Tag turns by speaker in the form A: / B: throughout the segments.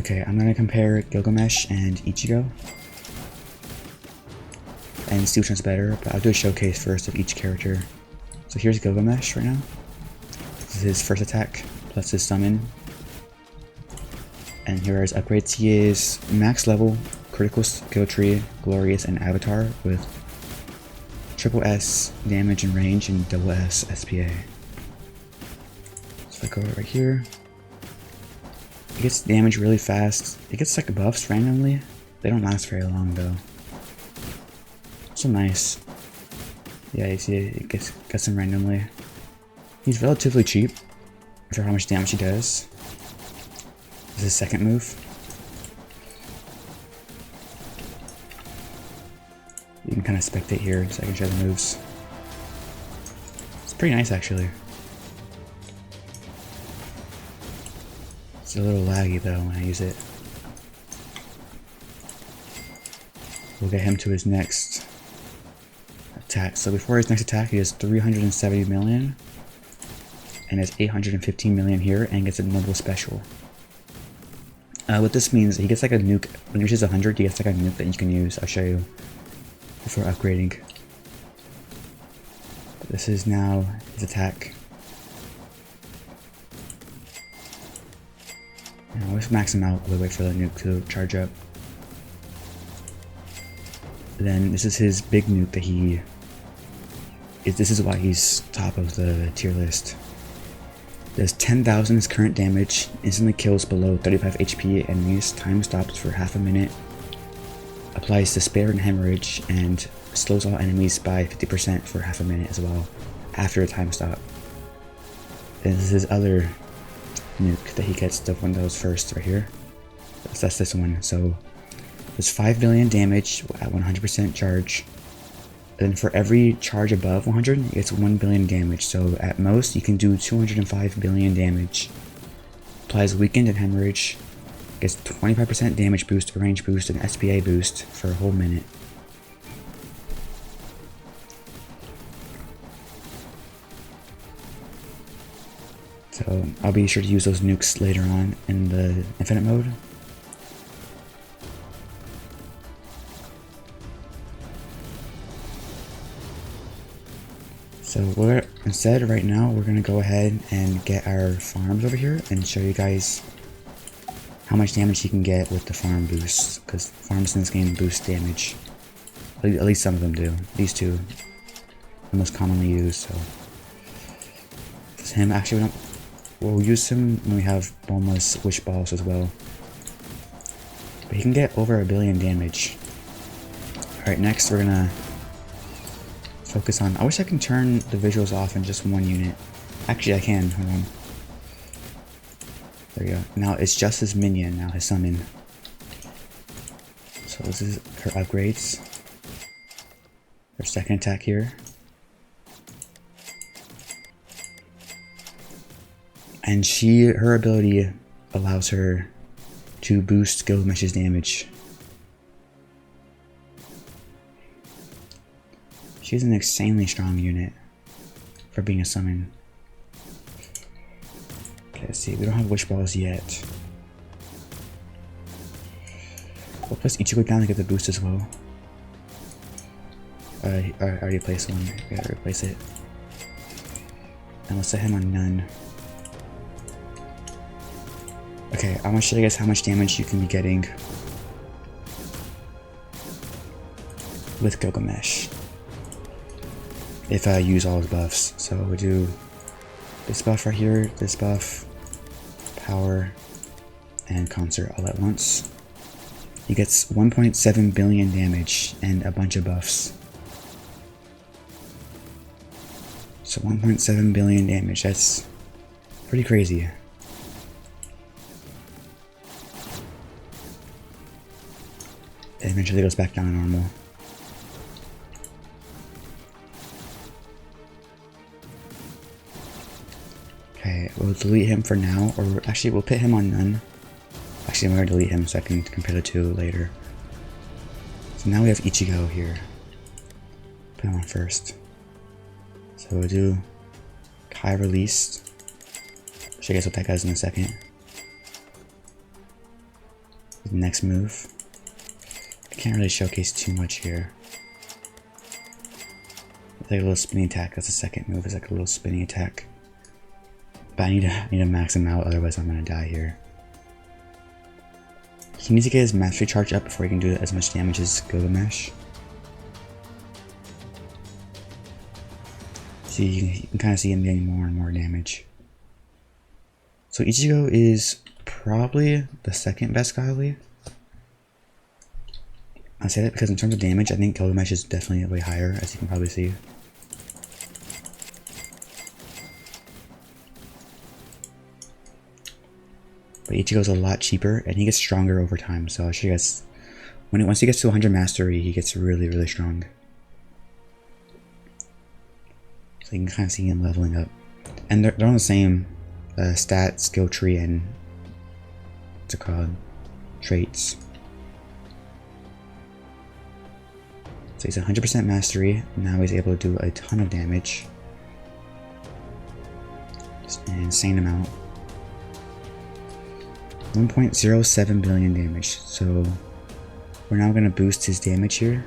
A: Okay, I'm gonna compare Gilgamesh and Ichigo and see which one's better, but I'll do a showcase first of each character. So here's Gilgamesh right now. This is his first attack, plus his summon. And here are his upgrades. He is max level, critical skill tree, glorious, and avatar with triple S damage and range and double S SPA. So if I go right here, it gets damage really fast. It gets like buffs randomly. They don't last very long though. So nice. Yeah, you see it gets them randomly. He's relatively cheap for how much damage he does. This is his second move. You can kind of spectate here so I can show the moves. It's pretty nice actually. It's a little laggy though when I use it. We'll get him to his next attack. So before his next attack, he has 370 million and has 815 million here and gets a noble special. What this means, he gets like a nuke. When he reaches 100, he gets like a nuke that you can use. I'll show you before upgrading. But this is now his attack. And I'll always max him out while we wait for the nuke to charge up. Then this is his big nuke that this is why he's top of the tier list. Does 10,000 his current damage, instantly kills below 35 HP enemies, time stops for half a minute, applies despair and hemorrhage, and slows all enemies by 50% for half a minute as well, after a time stop. And this is his other nuke that he gets, the one that was first right here. That's this one. So there's 5 billion damage at 100% charge. And then for every charge above 100, it's 1 billion damage. So at most, you can do 205 billion damage. Applies weakened and hemorrhage. Gets 25% damage boost, a range boost, and SPA boost for a whole minute. So I'll be sure to use those nukes later on in the infinite mode. So instead right now we're gonna go ahead and get our farms over here and show you guys how much damage you can get with the farm boosts, because farms in this game boost damage. At least some of them do. These two, the most commonly used. So it's him. Actually, we'll use him when we have boneless wish balls as well. But he can get over 1 billion damage. All right, next we're gonna focus on. I wish I can turn the visuals off in just one unit. Actually, I can. Hold on. There we go. Now it's just his minion. Now his summon. So this is her upgrades. Her second attack here. And her ability allows her to boost Gilgamesh's damage. She's an insanely strong unit for being a summon. Okay, let's see. We don't have wish balls yet. We'll place Ichigo down to get the boost as well. I already placed one. We gotta replace it. And we'll set him on none. Okay, I'm gonna show you guys how much damage you can be getting with Gilgamesh if I use all his buffs. So we do this buff right here, this buff, power, and concert all at once. He gets 1.7 billion damage and a bunch of buffs. So 1.7 billion damage, that's pretty crazy. And eventually goes back down to normal. Okay, we'll delete him for now, or actually we'll put him on none. Actually, I'm going to delete him so I can compare the two later. So now we have Ichigo here. Put him on first. So we'll do Kai release. Show you guys what that does in a second. The next move. I can't really showcase too much here. It's like a little spinning attack. That's the second move. It's like a little spinning attack. But I need to max him out, otherwise I'm gonna die here. He needs to get his mastery charge up before he can do as much damage as Gilgamesh. See, you can kind of see him getting more and more damage. So Ichigo is probably the second best godly. I say that because in terms of damage, I think Gilgamesh is definitely way higher, as you can probably see. But Ichigo's a lot cheaper, and he gets stronger over time. So I'll show you guys. Once he gets to 100 mastery, he gets really, really strong. So you can kind of see him leveling up. And they're on the same stat, skill tree, and what's it called? Traits. So he's 100% mastery. Now he's able to do a ton of damage. Just an insane amount. 1.07 billion damage. So we're now going to boost his damage here.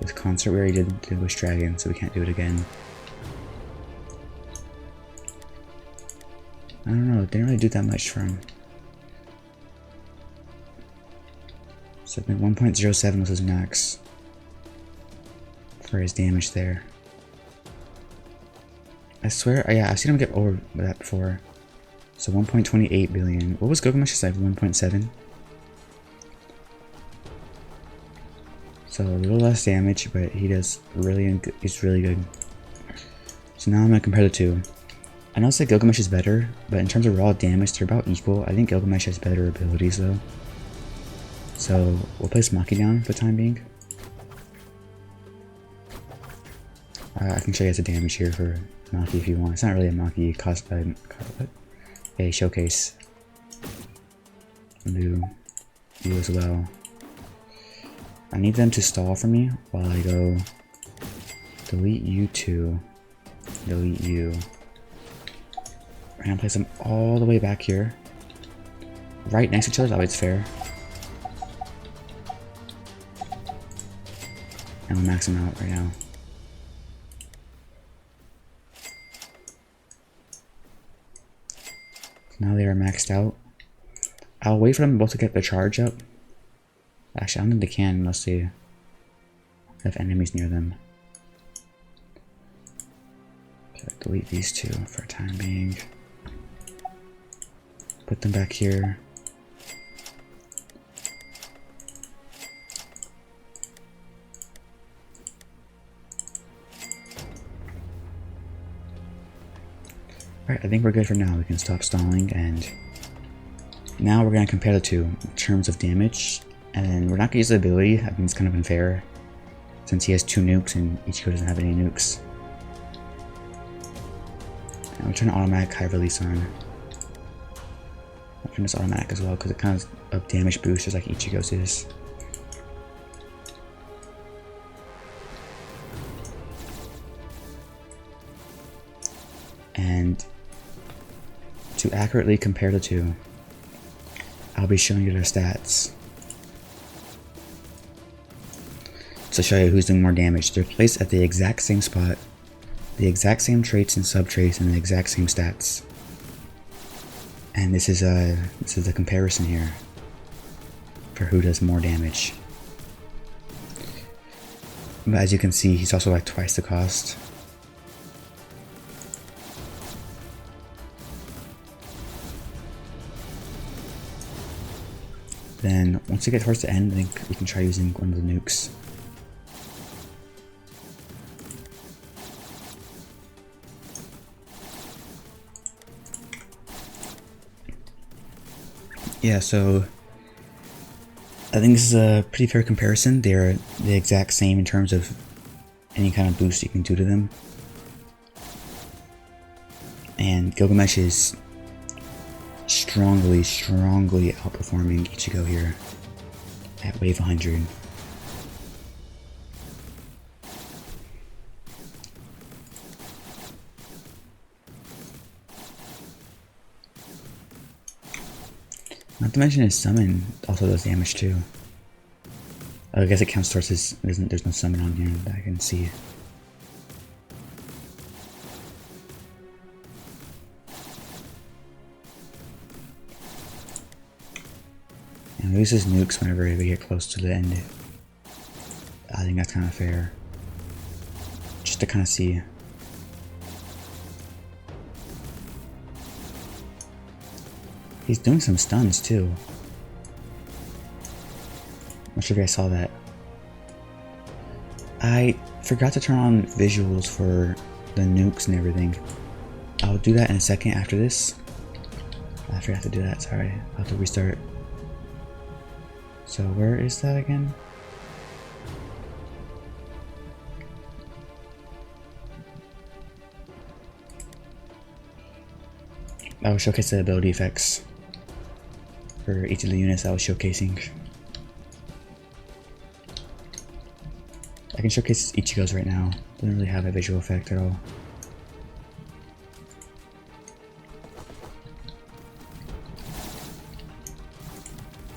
A: With Concert, we already did Wish Dragon, so we can't do it again. I don't know, it didn't really do that much for him. So 1.07 was his max for his damage there. I swear, yeah, I've seen him get over that before. So 1.28 billion. What was Gilgamesh's like? 1.7? So a little less damage, but he does really, he's really good. So now I'm gonna compare the two. I know that Gilgamesh is better, but in terms of raw damage, they're about equal. I think Gilgamesh has better abilities though. So we'll place Maki down for the time being. I can show you guys the damage here for Maki if you want. It's not really a Maki a showcase. I'll do you as well. I need them to stall for me while I go delete you two, delete you. We're gonna place them all the way back here, right next to each other. That way it's fair. And we'll max them out right now. Now they are maxed out. I'll wait for them both to get their charge up. Actually, I don't think they can unless they have enemies near them. So delete these two for the time being. Put them back here. Alright, I think we're good for now. We can stop stalling, and now we're going to compare the two in terms of damage. And we're not going to use the ability. I think it's kind of unfair since he has 2 nukes and Ichigo doesn't have any nukes. And we'll turn automatic high release on. I'll turn this automatic as well because it kind of up damage boost just like Ichigo's is. And to accurately compare the two, I'll be showing you their stats. To show you who's doing more damage. They're placed at the exact same spot, the exact same traits and sub-traits, and the exact same stats. And this is the comparison here for who does more damage. But as you can see, he's also like twice the cost. Then once you get towards the end, I think we can try using one of the nukes. Yeah, so I think this is a pretty fair comparison. They're the exact same in terms of any kind of boost you can do to them. And Gilgamesh is strongly outperforming Ichigo here at wave 100. Not to mention his summon also does damage too. I guess it counts towards his. There's no summon on here that I can see. And he uses nukes whenever we get close to the end. I think that's kind of fair. Just to kind of see. He's doing some stuns too. Not sure if you guys saw that. I forgot to turn on visuals for the nukes and everything. I'll do that in a second after this. I forgot to do that, sorry. I'll have to restart. So where is that again? I will showcase the ability effects for each of the units I was showcasing. I can showcase Ichigo's right now. Doesn't really have a visual effect at all.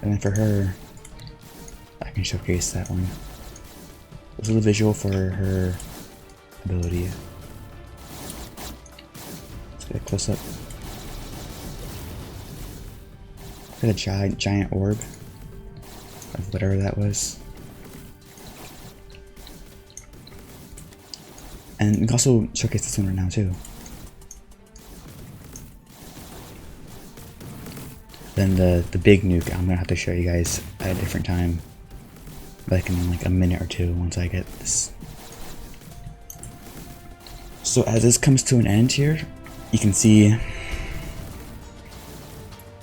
A: And then for her, I can showcase that one. This is the visual for her ability. Let's get a close up. Look at a giant orb of whatever that was. And we can also showcase this one right now too. Then the big nuke, I'm gonna have to show you guys at a different time. Like in like a minute or two once I get this. So as this comes to an end here, you can see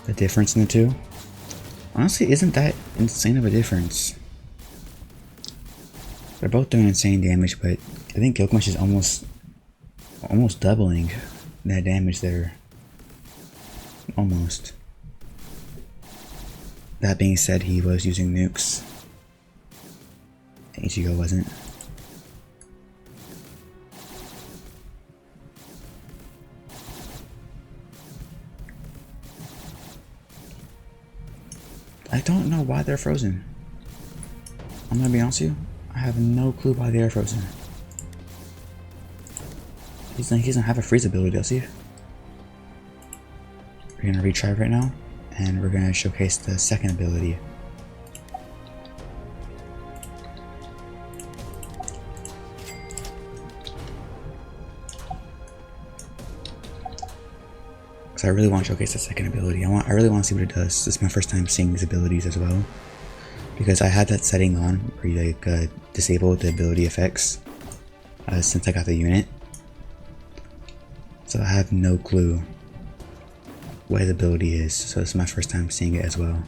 A: the difference in the two. Honestly, isn't that insane of a difference? They're both doing insane damage, but I think Gilgamesh is almost doubling that damage there. Almost. That being said, he was using nukes. Ichigo wasn't. I don't know why they're frozen. I'm gonna be honest with you. I have no clue why they are frozen. He doesn't have a freeze ability, does he? We're gonna retry right now, and we're gonna showcase the second ability. Because I really want to showcase the second ability. I really want to see what it does. This is my first time seeing these abilities as well. Because I had that setting on where you like disable the ability effects since I got the unit. So I have no clue what his ability is. So this is my first time seeing it as well.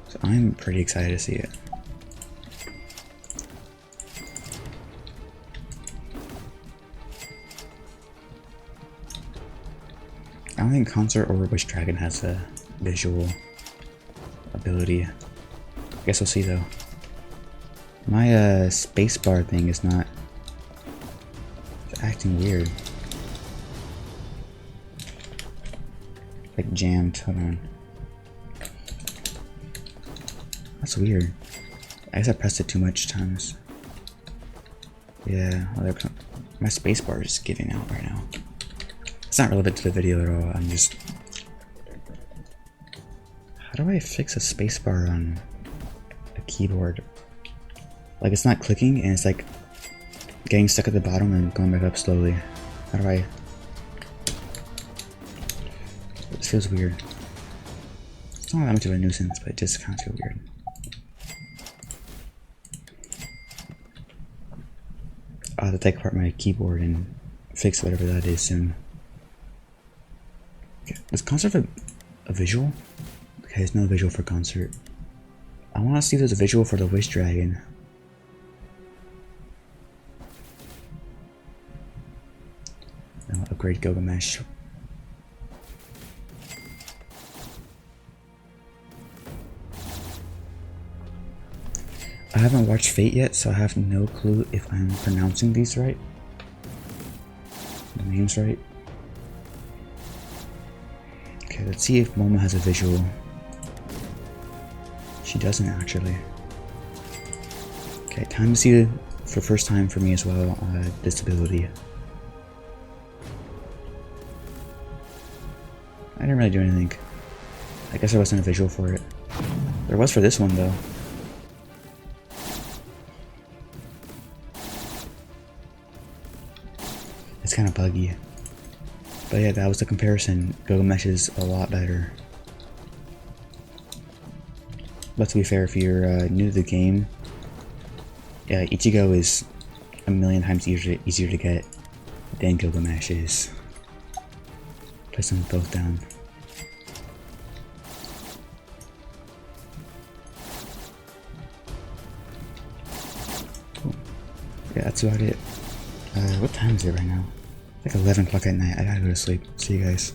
A: So I'm pretty excited to see it. I don't think Concert or Wish Dragon has a visual ability. I guess we'll see though. My spacebar thing is not acting weird. Like jammed. Hold on. That's weird. I guess I pressed it too much times. Yeah, my spacebar is giving out right now. It's not relevant to the video at all. I'm just. How do I fix a spacebar on a keyboard? Like it's not clicking and it's like getting stuck at the bottom and going back up slowly. How do I? This feels weird. It's not that much of a nuisance, but it just kind of feels weird. I'll have to take apart my keyboard and fix whatever that is soon. Okay. Does Concert have a visual? Okay, there's no visual for Concert. I want to see if there's a visual for the Wish Dragon. I'll upgrade Gilgamesh. I haven't watched Fate yet, so I have no clue if I'm pronouncing these right. The names right. Okay. Okay, let's see if Momo has a visual. She doesn't actually. Okay, time to see for first time for me as well, disability. I didn't really do anything. I guess there wasn't a visual for it. There was for this one though. It's kind of buggy. But yeah, that was the comparison. Gilgamesh is a lot better. But to be fair, if you're new to the game, yeah, Ichigo is a million times easier to get than Gilgamesh is. Place them both down. Cool. Yeah, that's about it. What time is it right now? Like 11 o'clock at night. I gotta go to sleep. See you guys.